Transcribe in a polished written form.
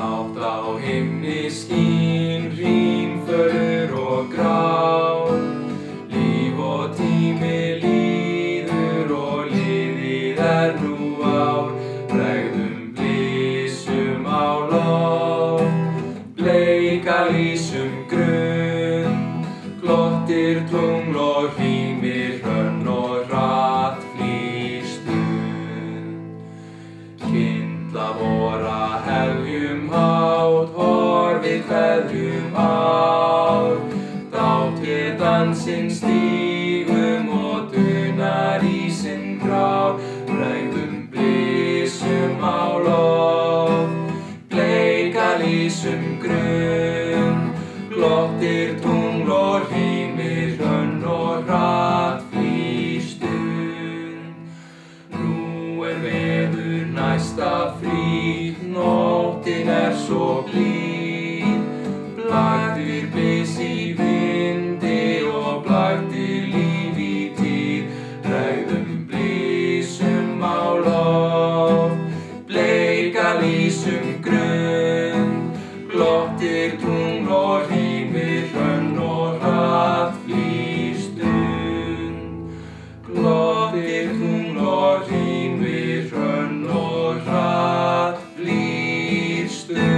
Hátt á himni skín, hrímfögur og grá. Líf og tími líður og liðið nú ár. Bregðum blísum á loft, bleika lísum grunn. Glottir tungl og hrímir hrönn og hratt flýr stund. Kyndla vora hefjum hátt, horfið kveðjum á. Dátt við dansinn stígum og dunar ísinn grár. Bregðum blísum á loft, bleika lísum grunn. Glottir tungl og hrímir hrönn og hratt flýr stund. Nú veður næsta frí, nóttin svo blíð. Blaktir bys í vindi og blaktir líf í tíð. Bregðum blísum á loft, bleika lísum grunn. Glottir tungl og hrímir hrönn og hratt flýr stund. Glottir tungl og hrímir hrönn og hratt flýr stund.